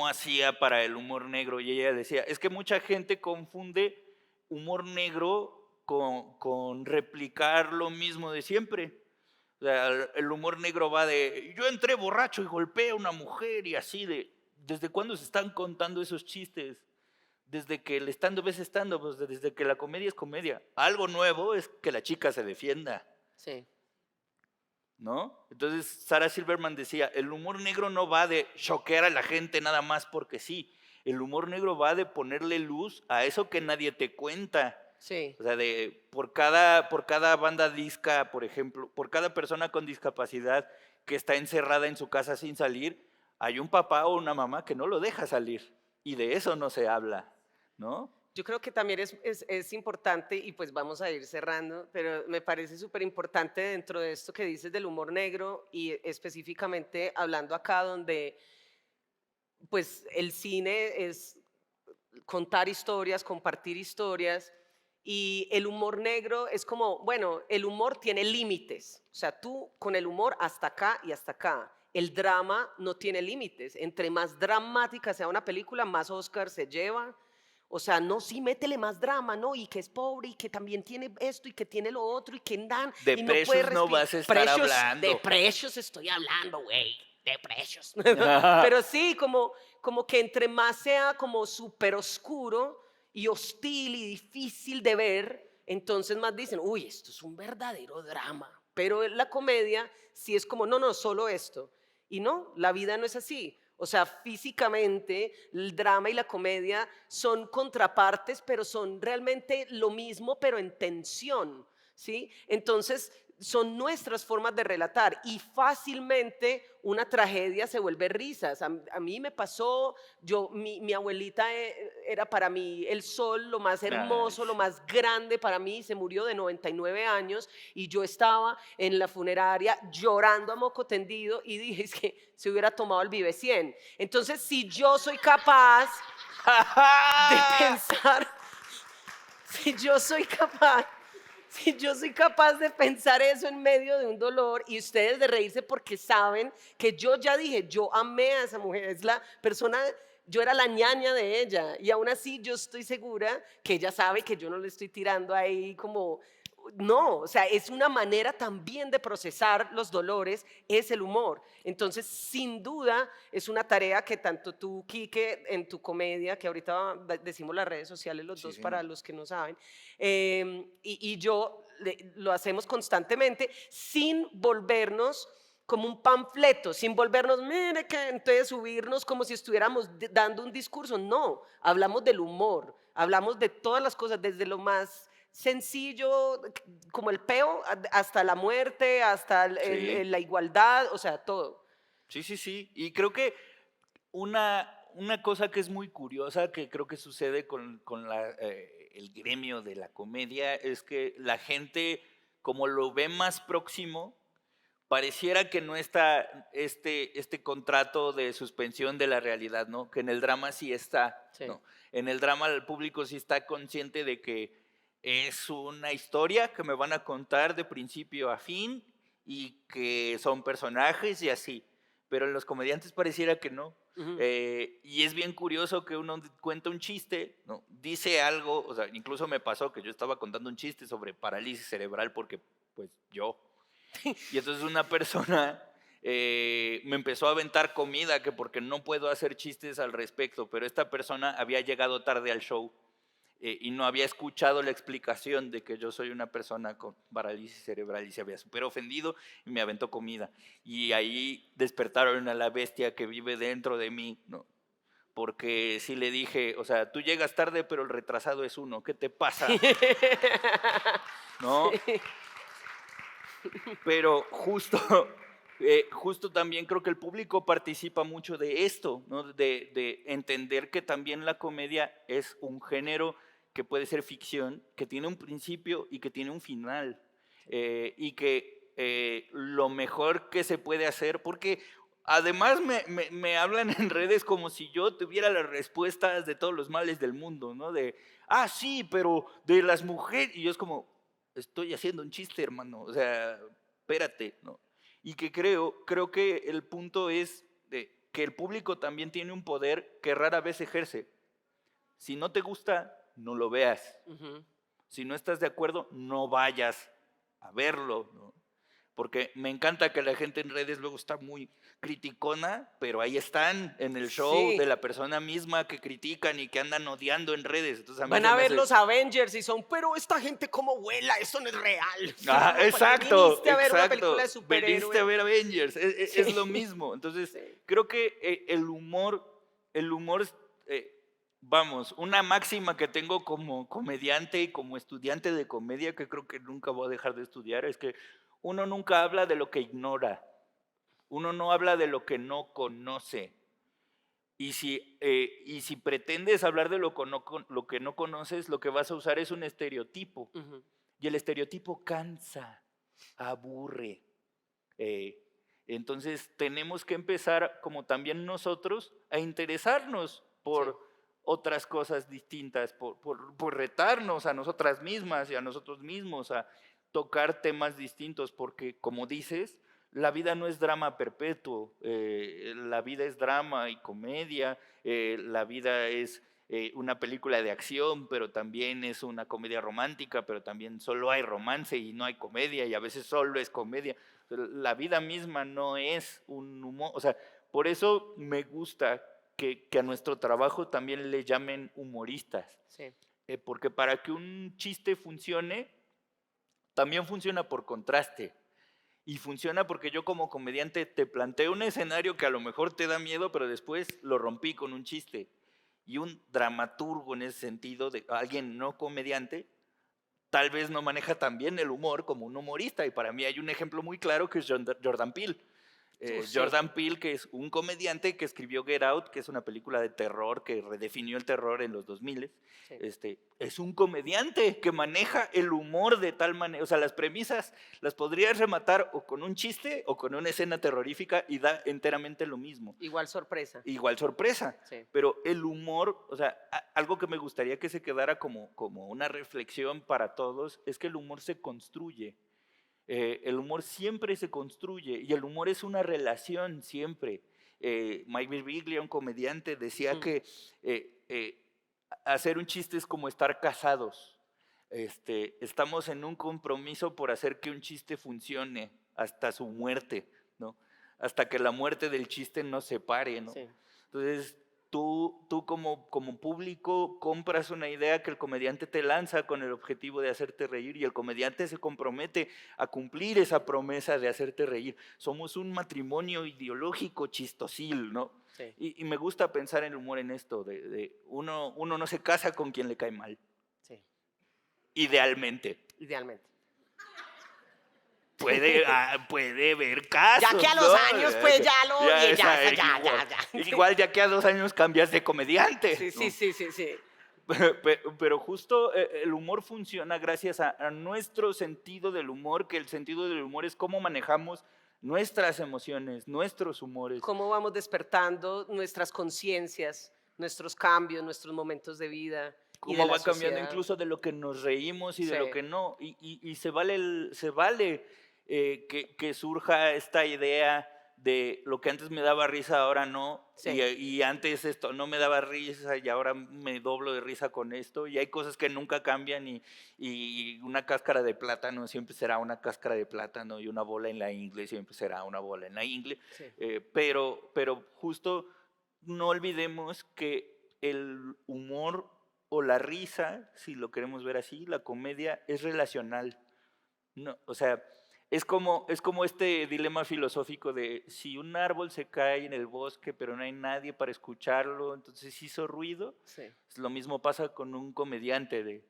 hacía para el humor negro y ella decía, es que mucha gente confunde humor negro con replicar lo mismo de siempre. O sea, el humor negro va de, yo entré borracho y golpeé a una mujer y así de, ¿desde cuándo se están contando esos chistes? Desde que el stand-up es stand-up, pues, desde que la comedia es comedia. Algo nuevo es que la chica se defienda, Sí. ¿no? Entonces Sarah Silverman decía, el humor negro no va de choquear a la gente nada más porque sí. El humor negro va de ponerle luz a eso que nadie te cuenta. Sí. O sea, por cada banda disca, por ejemplo, por cada persona con discapacidad que está encerrada en su casa sin salir, hay un papá o una mamá que no lo deja salir. Y de eso no se habla, ¿no? Yo creo que también es importante, y pues vamos a ir cerrando, pero me parece súper importante dentro de esto que dices del humor negro y específicamente hablando acá donde pues el cine es contar historias, compartir historias, y el humor negro es como, bueno, el humor tiene límites, o sea, tú con el humor hasta acá y hasta acá. El drama no tiene límites, entre más dramática sea una película, más Oscar se lleva. O sea, no, sí, métele más drama, ¿no? Y que es pobre y que también tiene esto y que tiene lo otro y que dan De y no puede precios no respirar. vas a estar De hablando. precios estoy hablando, güey, de precios. Pero sí, como que entre más sea como súper oscuro y hostil y difícil de ver, entonces más dicen, uy, esto es un verdadero drama. Pero la comedia sí es como, no, no, solo esto. Y no, la vida no es así. O sea, físicamente el drama y la comedia son contrapartes, pero son realmente lo mismo, pero en tensión, ¿sí? Entonces, son nuestras formas de relatar y fácilmente una tragedia se vuelve risas. A mí me pasó, mi abuelita era para mí el sol, lo más Ay, hermoso, lo sí. más grande para mí, se murió de 99 años y yo estaba en la funeraria llorando a moco tendido y dije, es que se hubiera tomado el Vive 100. Entonces, si yo soy capaz de pensar, si yo soy capaz si yo soy capaz de pensar eso en medio de un dolor y ustedes de reírse porque saben que yo ya dije, yo amé a esa mujer, es la persona, yo era la ñaña de ella y aún así yo estoy segura que ella sabe que yo no le estoy tirando ahí como, no, o sea, es una manera también de procesar los dolores, es el humor. Entonces, sin duda, es una tarea que tanto tú, Quique, en tu comedia, que ahorita decimos las redes sociales los Sí, dos sí. para los que no saben, y yo lo hacemos constantemente sin volvernos como un panfleto, sin volvernos, mire que entonces subirnos como si estuviéramos dando un discurso. No, hablamos del humor, hablamos de todas las cosas, desde lo más sencillo, como el peo, hasta la muerte, hasta Sí, la igualdad, o sea, todo. sí, sí, sí. Y creo que una cosa que es muy curiosa, que creo que sucede con el gremio de la comedia, es que la gente, como lo ve más próximo, pareciera que no está este contrato de suspensión de la realidad, ¿no? Que en el drama sí está, Sí. ¿no? En el drama el público sí está consciente de que es una historia que me van a contar de principio a fin y que son personajes y así. Pero en los comediantes pareciera que no. Ujú. Y es bien curioso que uno cuenta un chiste, ¿no? Dice algo, o sea, incluso me pasó que yo estaba contando un chiste sobre parálisis cerebral porque, pues, yo. Y entonces una persona me empezó a aventar comida, que porque no puedo hacer chistes al respecto, pero esta persona había llegado tarde al show y no había escuchado la explicación de que yo soy una persona con parálisis cerebral y se había súper ofendido y me aventó comida. Y ahí despertaron a la bestia que vive dentro de mí, ¿no? Porque sí le dije, o sea, tú llegas tarde, pero el retrasado es uno, ¿qué te pasa? ¿No? Sí. Pero justo justo también creo que el público participa mucho de esto, ¿no? De entender que también la comedia es un género que puede ser ficción, que tiene un principio y que tiene un final, y que lo mejor que se puede hacer, porque además me hablan en redes como si yo tuviera las respuestas de todos los males del mundo, ¿no? Sí, pero de las mujeres, y yo es como, estoy haciendo un chiste, hermano, o sea, espérate, ¿no? Y que creo que el punto es que el público también tiene un poder que rara vez ejerce. Si no te gusta, no lo veas. Ujú. Si no estás de acuerdo, no vayas a verlo, ¿no? Porque me encanta que la gente en redes luego está muy criticona, pero ahí están en el show de Sí. la persona misma que critican y que andan odiando en redes. Entonces a mí Van se a me ver hace... los Avengers y son, pero esta gente cómo vuela, eso no es real. Ah, ¿Para qué exacto, viniste a ver una película de exacto. Veniste a superhéroes? ver Avengers, es lo Sí, mismo. Entonces, sí. creo que el humor, vamos, una máxima que tengo como comediante y como estudiante de comedia, que creo que nunca voy a dejar de estudiar, es que uno nunca habla de lo que ignora, uno no habla de lo que no conoce. Y si pretendes hablar de lo que no conoces, lo que vas a usar es un estereotipo. Ujú. Y el estereotipo cansa, aburre. eh, entonces tenemos que empezar, como también nosotros, a interesarnos Sí. por otras cosas distintas, por retarnos a nosotras mismas y a nosotros mismos, a tocar temas distintos, porque como dices, la vida no es drama perpetuo, la vida es drama y comedia, la vida es una película de acción, pero también es una comedia romántica, pero también solo hay romance y no hay comedia, y a veces solo es comedia. La vida misma no es un humor, o sea, por eso me gusta que a nuestro trabajo también le llamen humoristas, Sí. porque para que un chiste funcione, también funciona por contraste. Y funciona porque yo como comediante te planteo un escenario que a lo mejor te da miedo, pero después lo rompí con un chiste. Y un dramaturgo en ese sentido, de alguien no comediante, tal vez no maneja tan bien el humor como un humorista. Y para mí hay un ejemplo muy claro que es Jordan Peele. Sí. Jordan Peele, que es un comediante que escribió Get Out, que es una película de terror que redefinió el terror en los 2000. Sí. Es un comediante que maneja el humor de tal manera, o sea, las premisas las podrías rematar o con un chiste o con una escena terrorífica y da enteramente lo mismo. Igual sorpresa. Igual sorpresa, Sí. pero el humor, o sea, algo que me gustaría que se quedara como una reflexión para todos es que el humor se construye. El humor siempre se construye y el humor es una relación siempre. Mike Birbiglia, un comediante, decía Ujú. que hacer un chiste es como estar casados. Estamos en un compromiso por hacer que un chiste funcione hasta su muerte, ¿no? Hasta que la muerte del chiste nos separe, ¿no? Sí. Entonces, tú como público compras una idea que el comediante te lanza con el objetivo de hacerte reír y el comediante se compromete a cumplir esa promesa de hacerte reír. Somos un matrimonio ideológico chistosil, ¿no? Sí. Y me gusta pensar el humor en esto, uno no se casa con quien le cae mal, Sí. idealmente. Idealmente. Puede haber Ya casos, que a los ¿no? años, pues ya lo Ya, odié, ya, igual, ya. igual ya que a 2 años cambias de comediante, Sí, sí, ¿no? sí, sí, sí. Pero justo el humor funciona gracias a nuestro sentido del humor, que el sentido del humor es cómo manejamos nuestras emociones, nuestros humores. Cómo vamos despertando nuestras conciencias, nuestros cambios, nuestros momentos de vida y de Cómo la va cambiando sociedad. incluso de lo que nos reímos y de lo Sí. que no. Y se vale que surja esta idea de lo que antes me daba risa, ahora no. Sí. Y antes esto no me daba risa y ahora me doblo de risa con esto. Y hay cosas que nunca cambian y una cáscara de plátano siempre será una cáscara de plátano y una bola en la ingle siempre será una bola en la ingle. Sí. Pero justo no olvidemos que el humor o la risa, si lo queremos ver así, la comedia es relacional. No, o sea, es como este dilema filosófico de si un árbol se cae en el bosque pero no hay nadie para escucharlo, entonces hizo ruido. Sí. Lo mismo pasa con un comediante de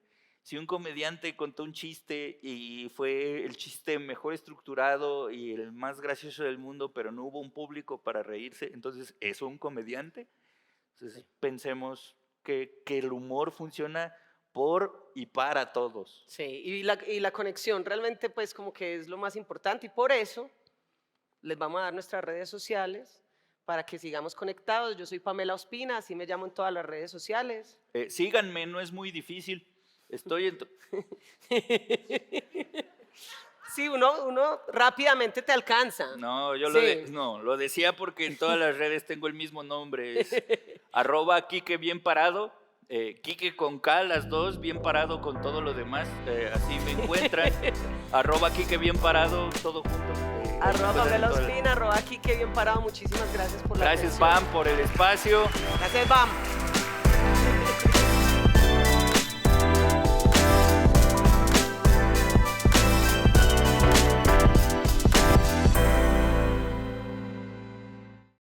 Si un comediante contó un chiste y fue el chiste mejor estructurado y el más gracioso del mundo, pero no hubo un público para reírse, entonces, ¿es un comediante? Entonces, Sí. pensemos que el humor funciona por y para todos. Sí, y la conexión realmente pues como que es lo más importante y por eso les vamos a dar nuestras redes sociales para que sigamos conectados. Yo soy Pamela Ospina, así me llamo en todas las redes sociales. Síganme, no es muy difícil. Estoy en... Sí, uno rápidamente te alcanza. No, yo Sí. no, lo decía porque en todas las redes tengo el mismo nombre. Es @Quique bien parado. Quique con K, las dos, bien parado con todo lo demás. Así me encuentran. @Quique bien parado, todo junto. Ahí me encuentran Pamela en todas las- Ospina, @Quique bien parado. Muchísimas gracias por la Gracias, atención. Pam, por el espacio. Gracias, Bam.